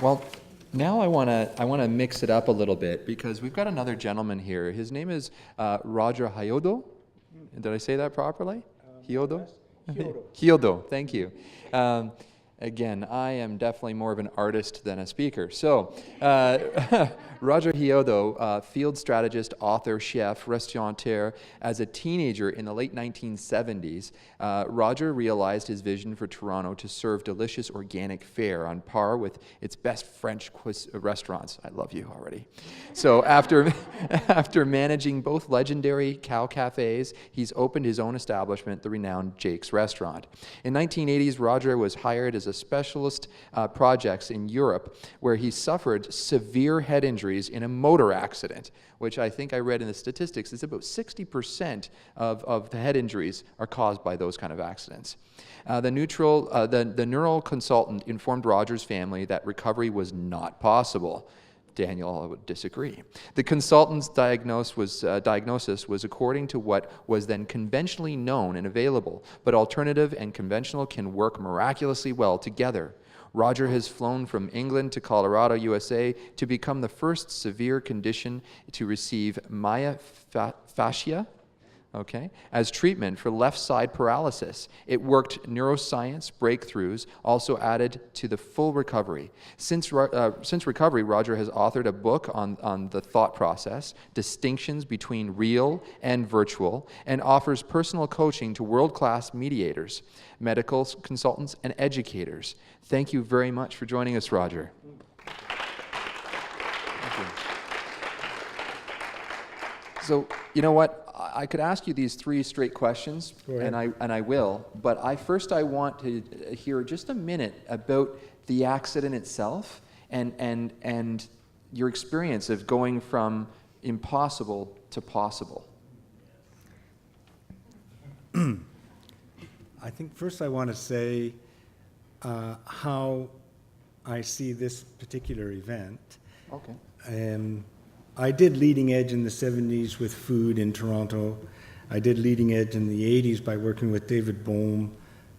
Well, now I want to mix it up a little bit because we've got another gentleman here. His name is Rodger Hyodo. Did I say that properly? Hyodo? Hyodo. Hyodo, thank you. Again, I am definitely more of an artist than a speaker. So, Rodger Hyodo, field strategist, author, chef, restaurateur. As a teenager in the late 1970s, Rodger realized his vision for Toronto to serve delicious organic fare on par with its best French restaurants. I love you already. So after managing both legendary cow cafes, he's opened his own establishment, the renowned Jake's Restaurant. In 1980s, Rodger was hired as a specialist projects in Europe, where he suffered severe head injuries in a motor accident, which I think I read in the statistics is about 60% of the head injuries are caused by those kind of accidents. The neural consultant informed Rodger's family that recovery was not possible. Daniel would disagree. The consultant's diagnosis was according to what was then conventionally known and available, but alternative and conventional can work miraculously well together. Rodger has flown from England to Colorado, USA, to become the first severe condition to receive myofascia, as treatment for left side paralysis. It worked neuroscience breakthroughs, also added to the full recovery. Since recovery, Rodger has authored a book on the thought process, distinctions between real and virtual, and offers personal coaching to world-class mediators, medical consultants, and educators. Thank you very much for joining us, Rodger. Thank you. So, you know what? I could ask you these three straight questions, and I will. But I want to hear just a minute about the accident itself and your experience of going from impossible to possible. I think first I want to say how I see this particular event. Okay. I did leading edge in the 70s with food in Toronto. I did leading edge in the 80s by working with David Bohm.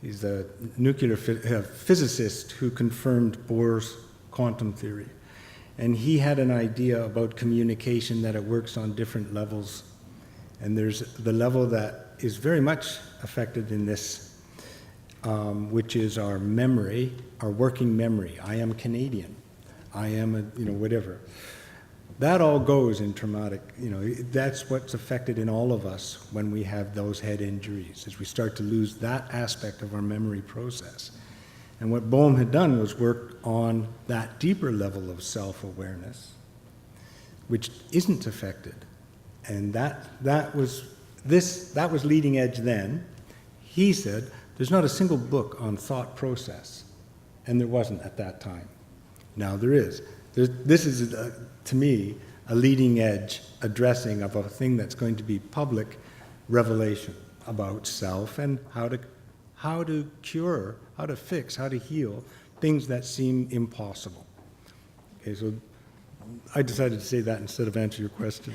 He's a nuclear physicist who confirmed Bohr's quantum theory. And he had an idea about communication, that it works on different levels. And there's the level that is very much affected in this, which is our memory, our working memory. I am Canadian. I am whatever. That all goes in traumatic, that's what's affected in all of us when we have those head injuries, is we start to lose that aspect of our memory process. And what Bohm had done was work on that deeper level of self-awareness, which isn't affected. And that was leading edge then. He said, there's not a single book on thought process, and there wasn't at that time. Now there is. This is, to me, a leading edge addressing of a thing that's going to be public revelation about self and how to cure, how to fix, how to heal things that seem impossible. Okay, so I decided to say that instead of answer your question.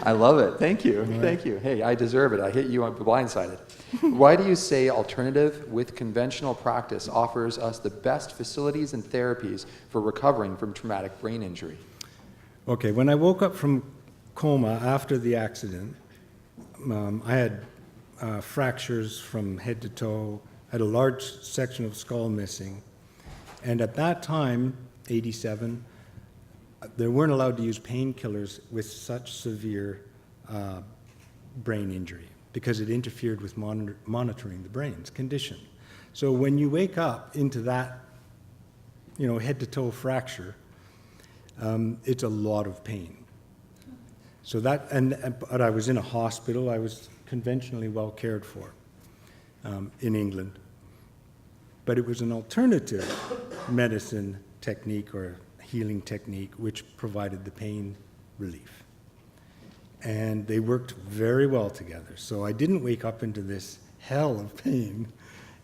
I love it. Thank you. Right. Thank you. Hey, I deserve it. I hit you on blindsided. Why do you say alternative with conventional practice offers us the best facilities and therapies for recovering from traumatic brain injury? Okay, when I woke up from coma after the accident, I had fractures from head to toe, had a large section of skull missing, and at that time, 87, they weren't allowed to use painkillers with such severe brain injury because it interfered with monitoring the brain's condition. So when you wake up into that, head to toe fracture, it's a lot of pain. So but I was in a hospital. I was conventionally well cared for in England. But it was an alternative medicine technique or healing technique which provided the pain relief. And they worked very well together. So I didn't wake up into this hell of pain.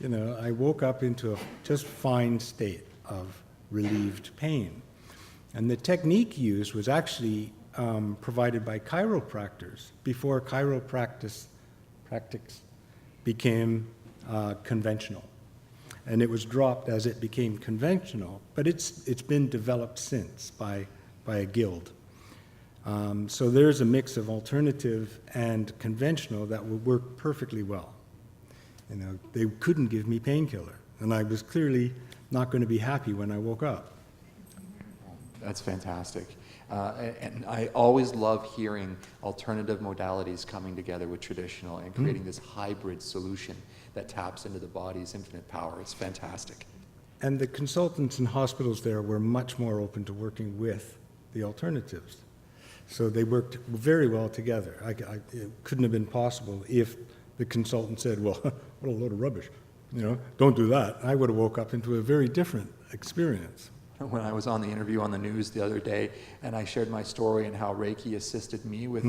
I woke up into a just fine state of relieved pain. And the technique used was actually provided by chiropractors before chiropractice became conventional. and it was dropped as it became conventional, but it's been developed since by a guild. So there's a mix of alternative and conventional that will work perfectly well. You know, they couldn't give me painkiller, and I was clearly not going to be happy when I woke up. That's fantastic. And I always love hearing alternative modalities coming together with traditional and creating this hybrid solution that taps into the body's infinite power. It's fantastic. And the consultants in hospitals there were much more open to working with the alternatives. So they worked very well together. It couldn't have been possible if the consultant said, well, what a load of rubbish. You know, don't do that. I would have woke up into a very different experience. When I was on the interview on the news the other day, and I shared my story and how Reiki assisted me with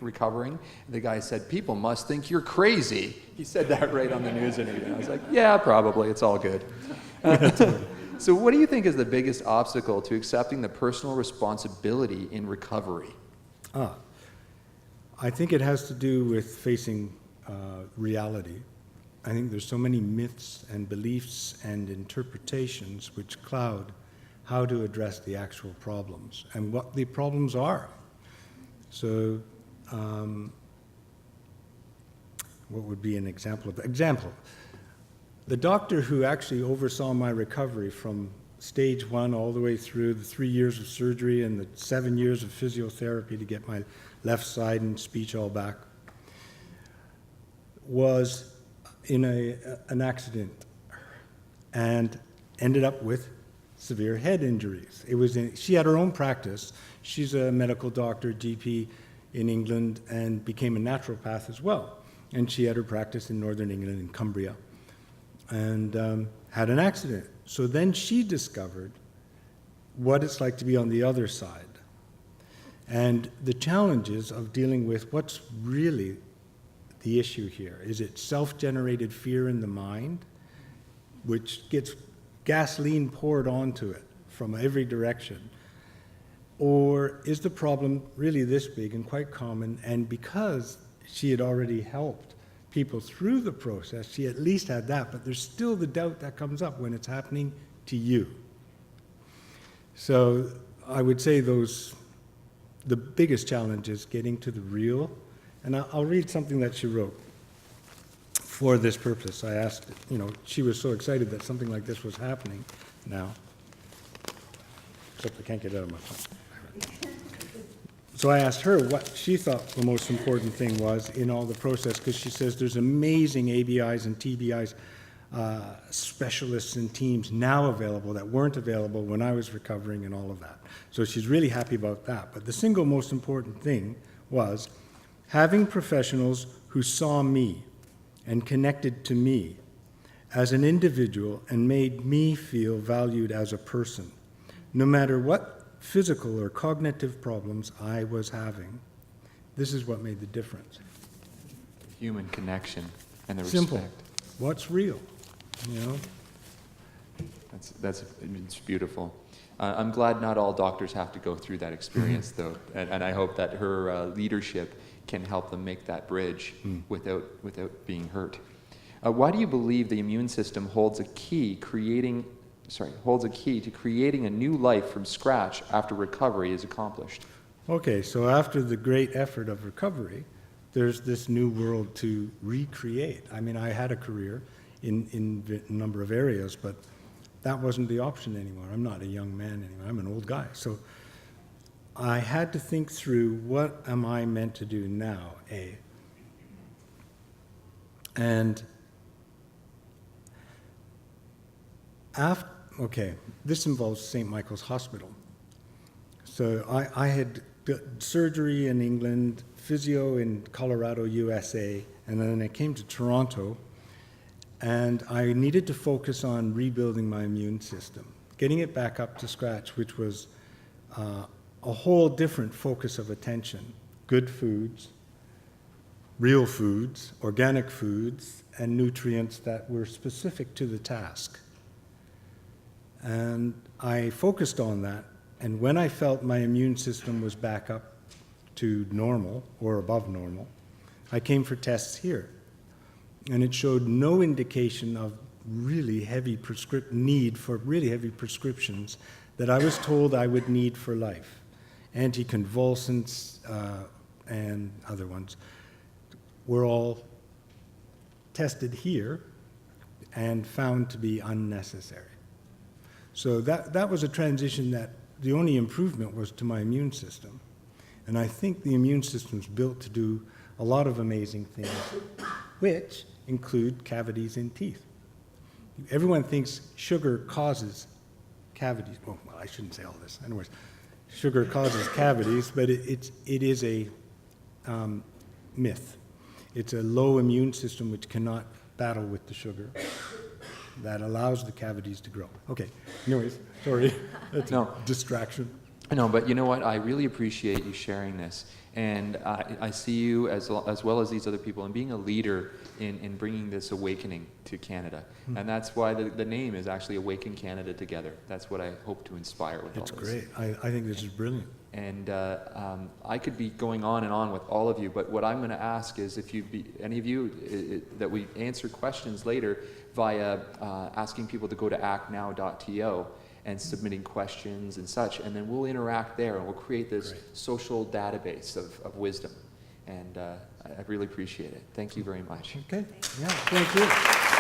recovering, the guy said, people must think you're crazy. He said that right on the news interview. And I was like, yeah, probably. It's all good. So what do you think is the biggest obstacle to accepting the personal responsibility in recovery? I think it has to do with facing reality. I think there's so many myths and beliefs and interpretations which cloud how to address the actual problems and what the problems are. So, what would be an example of that? Example, the doctor who actually oversaw my recovery from stage 1 all the way through the 3 years of surgery and the 7 years of physiotherapy to get my left side and speech all back was in an accident and ended up with severe head injuries. She had her own practice. She's a medical doctor, GP in England, and became a naturopath as well. And she had her practice in northern England, in Cumbria, and had an accident. So then she discovered what it's like to be on the other side and the challenges of dealing with what's really the issue here. Is it self-generated fear in the mind, which gets gasoline poured onto it from every direction? Or is the problem really this big and quite common, and because she had already helped people through the process, she at least had that, but there's still the doubt that comes up when it's happening to you. So I would say the biggest challenge is getting to the real. And I'll read something that she wrote for this purpose. I asked, she was so excited that something like this was happening now. Except I can't get it out of my phone. So I asked her what she thought the most important thing was in all the process, because she says there's amazing ABIs and TBIs specialists and teams now available that weren't available when I was recovering and all of that. So she's really happy about that. But the single most important thing was having professionals who saw me and connected to me as an individual and made me feel valued as a person, no matter what physical or cognitive problems I was having. This is what made the difference. Human connection and the Simple. respect. What's real? It's beautiful. I'm glad not all doctors have to go through that experience, though, and I hope that her leadership can help them make that bridge without being hurt. Why do you believe the immune system holds a key to creating a new life from scratch after recovery is accomplished? Okay, so after the great effort of recovery, there's this new world to recreate. I mean, I had a career in a number of areas, but that wasn't the option anymore. I'm not a young man anymore. I'm an old guy. So I had to think through, what am I meant to do now, And this involves St. Michael's Hospital. So I had surgery in England, physio in Colorado, USA, and then I came to Toronto, and I needed to focus on rebuilding my immune system, getting it back up to scratch, which was a whole different focus of attention. Good foods, real foods, organic foods, and nutrients that were specific to the task. And I focused on that, and when I felt my immune system was back up to normal or above normal, I came for tests here. And it showed no indication of really heavy need for really heavy prescriptions that I was told I would need for life. Anticonvulsants and other ones were all tested here and found to be unnecessary. So that was a transition that the only improvement was to my immune system. And I think the immune system's built to do a lot of amazing things, which include cavities in teeth. Everyone thinks sugar causes cavities. Well, I shouldn't say all this. Anyways, sugar causes cavities, but it is a myth. It's a low immune system which cannot battle with the sugar that allows the cavities to grow. Okay, anyways, sorry, that's a distraction. No, but you know what? I really appreciate you sharing this. And I see you, as well as these other people, and being a leader in bringing this awakening to Canada. And that's why the name is actually Awaken Canada Together. That's what I hope to inspire with all this. It's great. I think this is brilliant. And I could be going on and on with all of you, but what I'm going to ask is if any of you, that we answer questions later via asking people to go to actnow.to and submitting questions and such, and then we'll interact there and we'll create this social database of wisdom. And I really appreciate it. Thank you very much. Okay. Yeah, thank you.